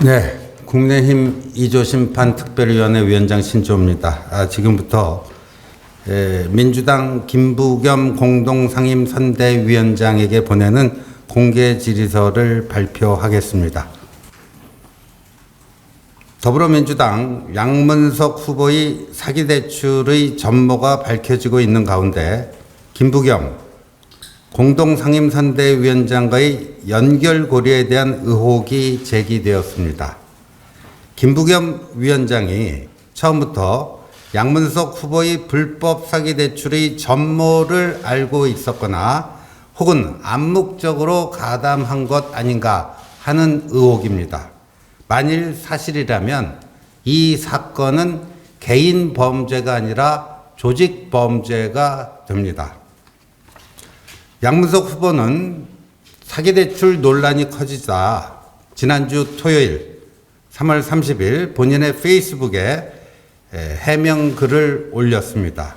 네, 국내힘 2조 심판특별위원회 위원장 신조입니다. 지금부터 민주당 김부겸 공동상임선대위원장에게 보내는 공개 질의서를 발표하겠습니다. 더불어민주당 양문석 후보의 사기대출의 전모가 밝혀지고 있는 가운데 김부겸 공동상임선대위원장과의 연결 고려에 대한 의혹이 제기되었습니다. 김부겸 위원장이 처음부터 양문석 후보의 불법 사기대출의 전모를 알고 있었거나 혹은 암묵적으로 가담한 것 아닌가 하는 의혹입니다. 만일 사실이라면 이 사건은 개인 범죄가 아니라 조직 범죄가 됩니다. 양문석 후보는 사기대출 논란이 커지자 지난주 토요일 3월 30일 본인의 페이스북에 해명 글을 올렸습니다.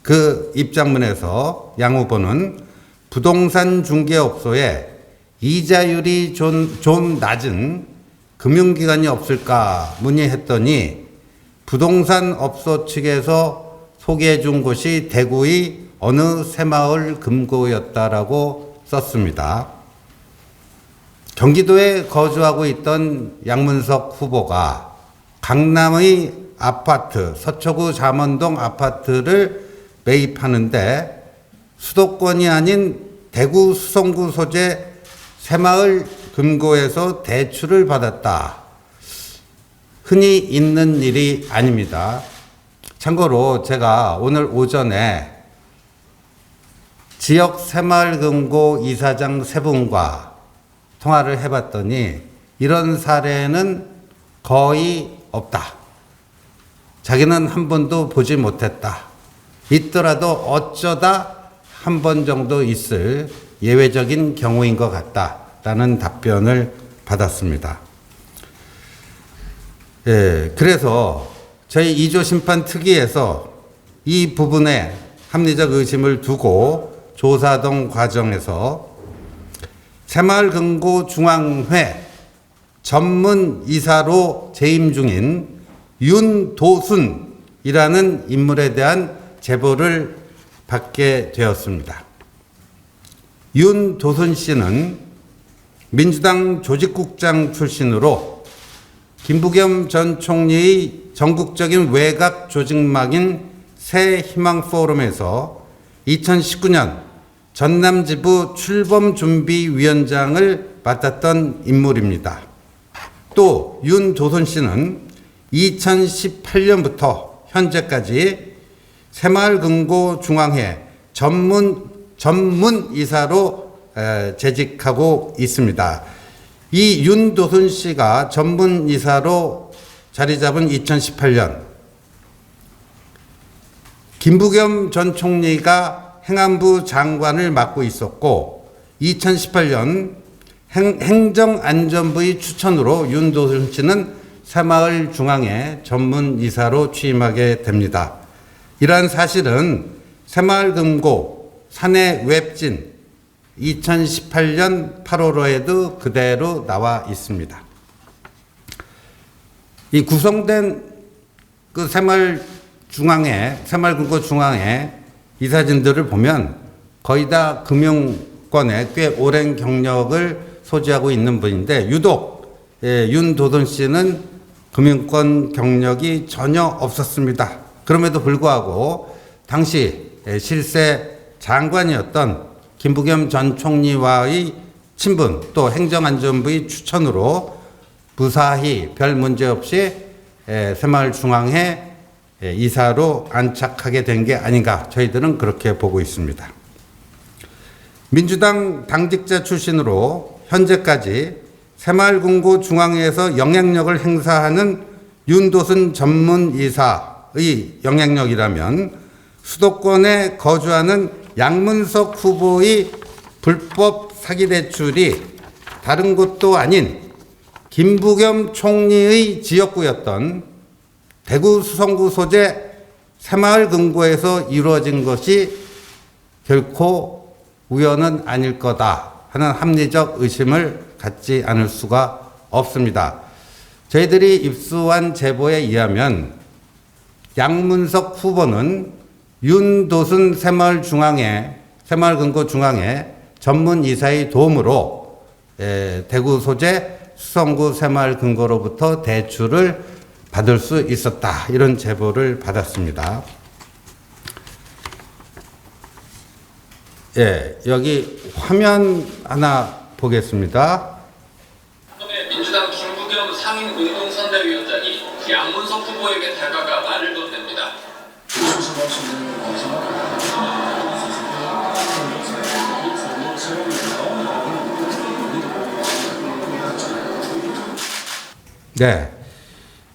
그 입장문에서 양 후보는 부동산 중개업소에 이자율이 좀 낮은 금융기관이 없을까 문의했더니 부동산 업소 측에서 소개해 준 곳이 대구의 어느 새마을 금고였다라고 썼습니다. 경기도에 거주하고 있던 양문석 후보가 강남의 아파트, 서초구 잠원동 아파트를 매입하는데 수도권이 아닌 대구 수성구 소재 새마을 금고에서 대출을 받았다. 흔히 있는 일이 아닙니다. 참고로 제가 오늘 오전에 지역 새마을금고 이사장 세 분과 통화를 해봤더니 이런 사례는 거의 없다. 자기는 한 번도 보지 못했다. 있더라도 어쩌다 한 번 정도 있을 예외적인 경우인 것 같다라는 답변을 받았습니다. 그래서 저희 2조 심판 특위에서 이 부분에 합리적 의심을 두고 조사동 과정에서 새마을금고중앙회 전문 이사로 재임 중인 윤도순이라는 인물에 대한 제보를 받게 되었습니다. 윤도순 씨는 민주당 조직국장 출신으로 김부겸 전 총리의 전국적인 외곽 조직망인 새희망포럼에서 2019년 전남지부 출범준비위원장을 맡았던 인물입니다. 또 윤도순 씨는 2018년부터 현재까지 새마을금고중앙회 전문이사로 재직하고 있습니다. 이 윤도순 씨가 전문이사로 자리 잡은 2018년 김부겸 전 총리가 행안부 장관을 맡고 있었고 2018년 행정안전부의 추천으로 윤도순 씨는 새마을중앙회 전문이사로 취임하게 됩니다. 이러한 사실은 새마을금고 사내 웹진 2018년 8월호에도 그대로 나와 있습니다. 이 구성된 그 새마을금고중앙회 이 사진들을 보면 거의 다 금융권에 꽤 오랜 경력을 소지하고 있는 분인데 유독 윤도순 씨는 금융권 경력이 전혀 없었습니다. 그럼에도 불구하고 당시 실세 장관이었던 김부겸 전 총리와의 친분 또 행정안전부의 추천으로 무사히 별 문제 없이 새마을중앙회 이사로 안착하게 된 게 아닌가 저희들은 그렇게 보고 있습니다. 민주당 당직자 출신으로 현재까지 새마을금고중앙회에서 영향력을 행사하는 윤도순 전문이사의 영향력이라면 수도권에 거주하는 양문석 후보의 불법 사기대출이 다른 곳도 아닌 김부겸 총리의 지역구였던 대구 수성구 소재 새마을금고에서 이루어진 것이 결코 우연은 아닐 거다 하는 합리적 의심을 갖지 않을 수가 없습니다. 저희들이 입수한 제보에 의하면 양문석 후보는 윤도순 새마을금고 중앙회 전문이사의 도움으로 대구 소재 수성구 새마을금고로부터 대출을 받을 수 있었다. 이런 제보를 받았습니다. 여기 화면 하나 보겠습니다. 민주당 김부겸 상임운동선대위원장이 양문석 후보에게 다가가 말을 건넵니다. 네,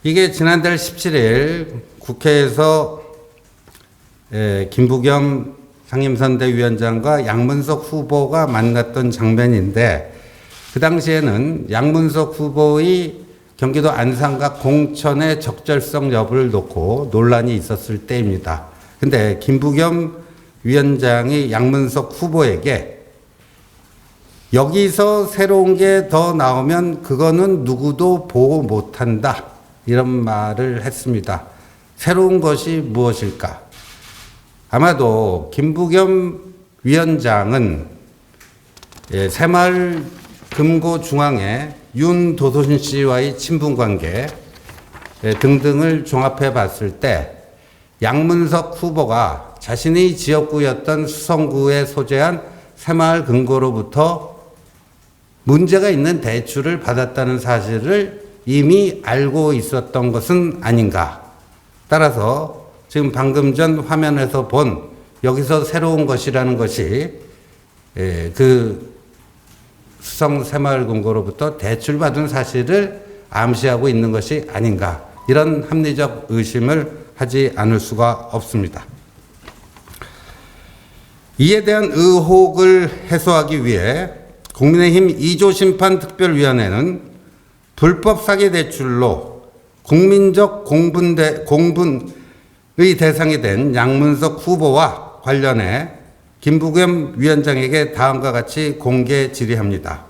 이게 지난달 17일 국회에서 김부겸 상임선대위원장과 양문석 후보가 만났던 장면인데, 그 당시에는 양문석 후보의 경기도 안산과 공천의 적절성 여부를 놓고 논란이 있었을 때입니다. 근데 김부겸 위원장이 양문석 후보에게 여기서 새로운 게 더 나오면 그거는 누구도 보호 못한다, 이런 말을 했습니다. 새로운 것이 무엇일까? 아마도 김부겸 위원장은 새마을금고중앙회 윤도순 씨와의 친분관계 등등을 종합해 봤을 때 양문석 후보가 자신의 지역구였던 수성구에 소재한 새마을금고로부터 문제가 있는 대출을 받았다는 사실을 이미 알고 있었던 것은 아닌가. 따라서 지금 방금 전 화면에서 본 여기서 새로운 것이라는 것이 그 수성 새마을금고로부터 대출받은 사실을 암시하고 있는 것이 아닌가, 이런 합리적 의심을 하지 않을 수가 없습니다. 이에 대한 의혹을 해소하기 위해 국민의힘 이조심판특별위원회는 불법 사기 대출로 국민적 공분의 대상이 된 양문석 후보와 관련해 김부겸 위원장에게 다음과 같이 공개 질의합니다.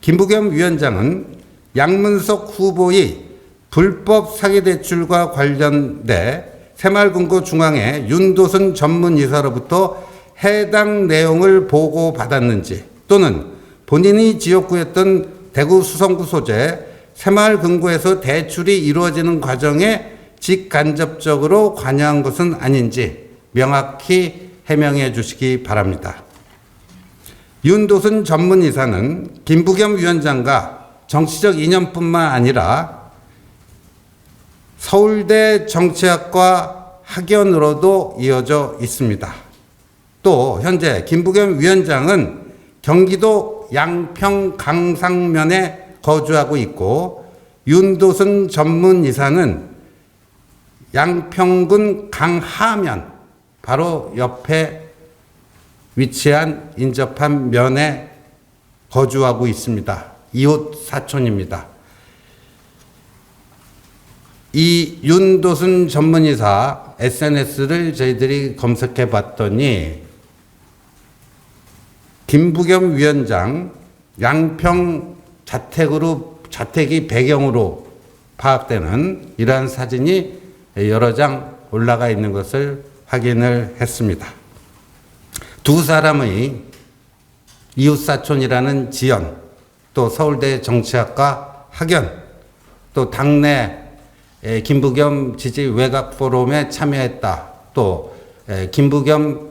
김부겸 위원장은 양문석 후보의 불법 사기 대출과 관련돼 새마을금고중앙회 윤도순 전문이사로부터 해당 내용을 보고받았는지, 또는 본인이 지역구였던 대구 수성구 소재 새마을금고에서 대출이 이루어지는 과정에 직간접적으로 관여한 것은 아닌지 명확히 해명해 주시기 바랍니다. 윤도순 전문이사는 김부겸 위원장과 정치적 인연뿐만 아니라 서울대 정치학과 학연으로도 이어져 있습니다. 또 현재 김부겸 위원장은 경기도 양평 강상면에 거주하고 있고, 윤도순 전문이사는 양평군 강하면 바로 옆에 위치한 인접한 면에 거주하고 있습니다. 이웃 사촌입니다. 이 윤도순 전문이사 SNS를 저희들이 검색해 봤더니 김부겸 위원장 양평 자택이 배경으로 파악되는 이러한 사진이 여러 장 올라가 있는 것을 확인을 했습니다. 두 사람의 이웃사촌이라는 지연, 또 서울대 정치학과 학연, 또 당내 김부겸 지지 외곽 포럼에 참여했다, 또 김부겸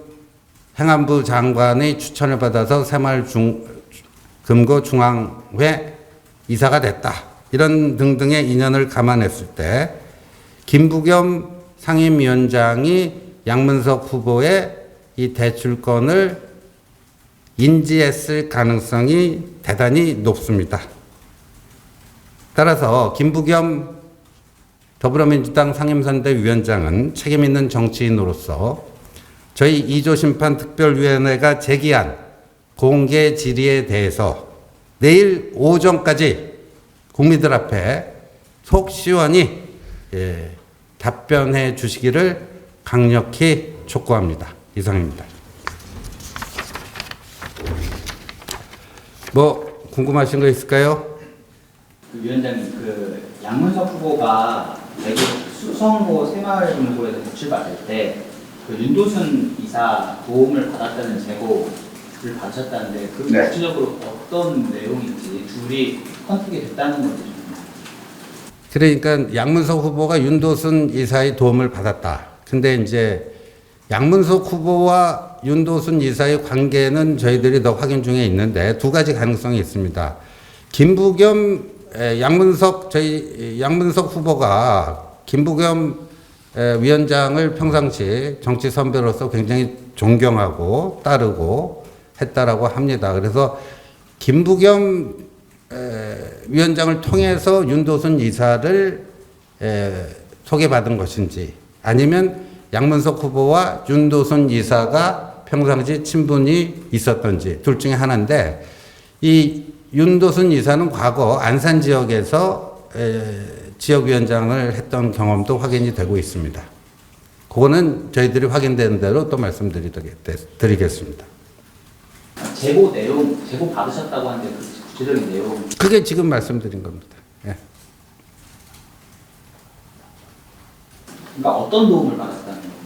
행안부 장관의 추천을 받아서 새마을금고중앙회 이사가 됐다, 이런 등등의 인연을 감안했을 때 김부겸 상임위원장이 양문석 후보의 이 대출권을 인지했을 가능성이 대단히 높습니다. 따라서 김부겸 더불어민주당 상임선대위원장은 책임있는 정치인으로서 저희 이조심판특별위원회가 제기한 공개 질의에 대해서 내일 오전까지 국민들 앞에 속 시원히 답변해 주시기를 강력히 촉구합니다. 이상입니다. 뭐 궁금하신 거 있을까요? 위원장님, 양문석 후보가 대구 수성고 새마을금고에서 대출받을 때 그 윤도순 이사 도움을 받았다는 제보를 받으셨다는데 그 네. 구체적으로 어떤 내용인지 둘이 컨택이 됐다는 건지 좀. 그러니까 양문석 후보가 윤도순 이사의 도움을 받았다. 근데 이제 양문석 후보와 윤도순 이사의 관계는 저희들이 더 확인 중에 있는데 두 가지 가능성이 있습니다. 김부겸 양문석 후보가 김부겸 위원장을 평상시 정치 선배로서 굉장히 존경하고 따르고 했다라고 합니다. 그래서 김부겸 위원장을 통해서 윤도순 이사를 소개받은 것인지 아니면 양문석 후보와 윤도순 이사가 평상시 친분이 있었던지 둘 중에 하나인데 이 윤도순 이사는 과거 안산 지역에서 지역위원장을 했던 경험도 확인이 되고 있습니다. 그거는 저희들이 확인된 대로 또 말씀드리겠습니다. 제보 내용, 제보 받으셨다고 하는데 그 구체적인 내용. 그게 지금 말씀드린 겁니다. 예. 그러니까 어떤 도움을 받았다는 겁니까?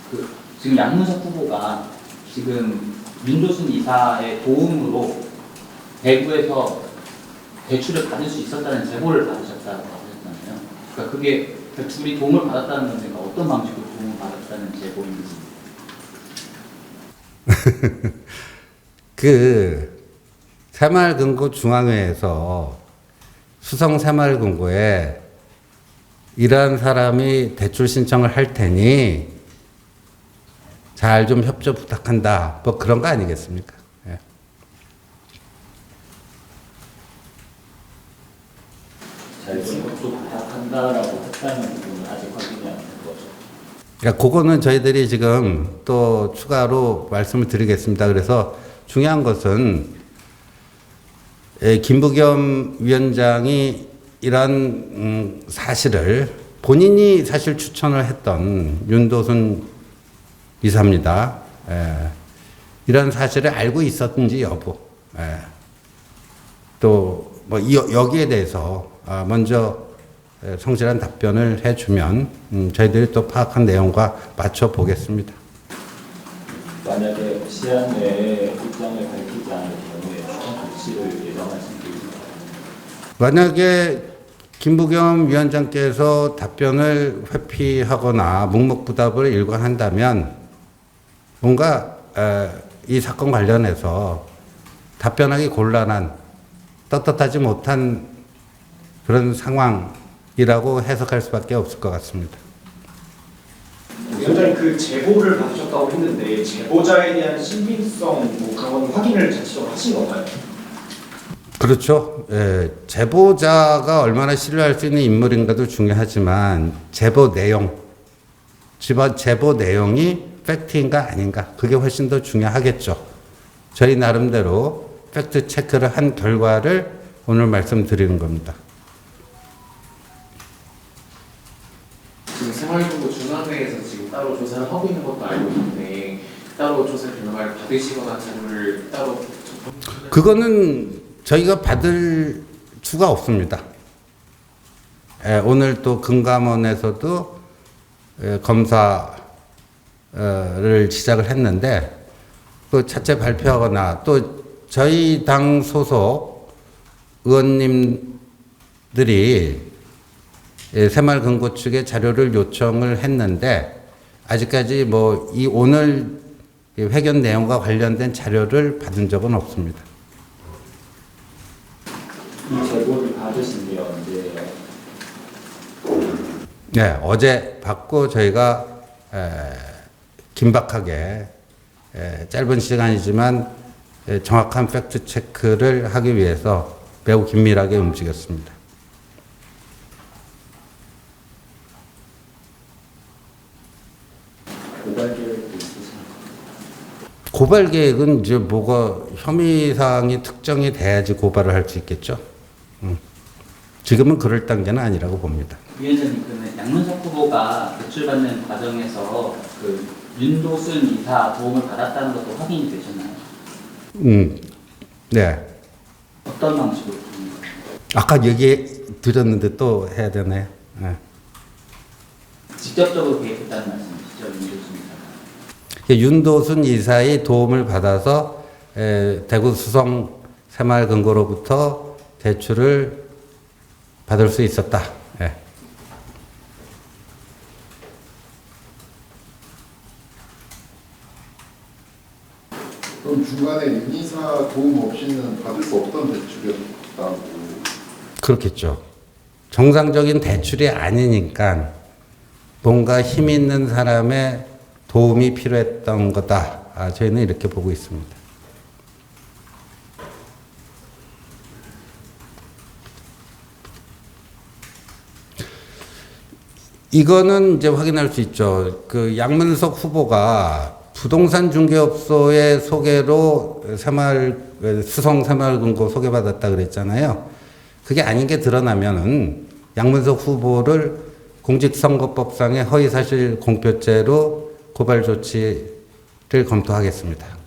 그 지금 양문석 후보가 지금 윤도순 이사의 도움으로 대구에서 대출을 받을 수 있었다는 제보를 받으셨다고 하셨잖아요. 그러니까 그게 둘이 도움을 받았다는 건 그러니까 어떤 방식으로 도움을 받았다는 제보인지. 그 새마을금고 중앙회에서 수성 새마을금고에 이러한 사람이 대출 신청을 할 테니 잘 좀 협조 부탁한다. 뭐 그런 거 아니겠습니까? 예. 잘 협조 부탁한다라고 했다는 부분은 아직 확인이 안 된 거죠. 그러니까 그거는 저희들이 지금 또 추가로 말씀을 드리겠습니다. 그래서 중요한 것은 김부겸 위원장이 이런 사실을 본인이 사실 추천을 했던 윤도순 이사입니다. 이런 사실을 알고 있었는지 여부. 또 뭐 여기에 대해서 먼저 성실한 답변을 해주면 저희들이 또 파악한 내용과 맞춰 보겠습니다. 만약에 시한 내에 입장을 밝히지 않을 경우에 추천 조치를 예정하신 게 있나요? 만약에 김부겸 위원장께서 답변을 회피하거나 묵묵부답을 일관한다면 뭔가 이 사건 관련해서 답변하기 곤란한 떳떳하지 못한 그런 상황이라고 해석할 수밖에 없을 것 같습니다. 위원장님 그 제보를 받으셨다고 했는데 제보자에 대한 신빙성 뭐 그런 건 확인을 자체적으로 하신 건가요? 그렇죠. 제보자가 얼마나 신뢰할 수 있는 인물인가도 중요하지만 제보 내용이 팩트인가 아닌가 그게 훨씬 더 중요하겠죠. 저희 나름대로 팩트 체크를 한 결과를 오늘 말씀드리는 겁니다. 지금 생활정보 중앙회에서 지금 따로 조사를 하고 있는 것도 알고 있는데 따로 조사 결과를 받으시거나 자료를 따로 그거는 저희가 받을 수가 없습니다. 오늘 또 금감원에서도 검사를 시작을 했는데 그 자체 발표하거나 또 저희 당 소속 의원님들이 새마을금고 측에 자료를 요청을 했는데 아직까지 뭐 이 오늘 회견 내용과 관련된 자료를 받은 적은 없습니다. 이 제보를 받으신 게 언제예요? 네, 어제 받고 저희가 긴박하게 짧은 시간이지만 정확한 팩트 체크를 하기 위해서 매우 긴밀하게 움직였습니다. 고발 계획도 있으신가요? 고발 계획은 이제 뭐가 혐의 사항이 특정이 돼야지 고발을 할 수 있겠죠. 지금은 그럴 단계는 아니라고 봅니다. 위원장님, 그러면 양문석 후보가 대출받는 과정에서 그 윤도순 이사 도움을 받았다는 것도 확인이 되셨나요? 네. 어떤 방식으로? 아까 얘기 드렸는데 또 해야 되나요? 예. 직접적으로 개입했다는 말씀이시죠, 윤도순 이사가? 윤도순 이사의 도움을 받아서 대구 수성 새마을금고로부터 대출을 받을 수 있었다. 예. 그럼 중간에 윤 이사 도움 없이는 받을 수 없던 대출이었다고. 그렇겠죠. 정상적인 대출이 아니니까 뭔가 힘 있는 사람의 도움이 필요했던 거다. 저희는 이렇게 보고 있습니다. 이거는 이제 확인할 수 있죠. 그 양문석 후보가 부동산 중개업소의 소개로 수성 새마을금고 소개받았다 그랬잖아요. 그게 아닌 게 드러나면은 양문석 후보를 공직선거법상의 허위사실 공표죄로 고발 조치를 검토하겠습니다.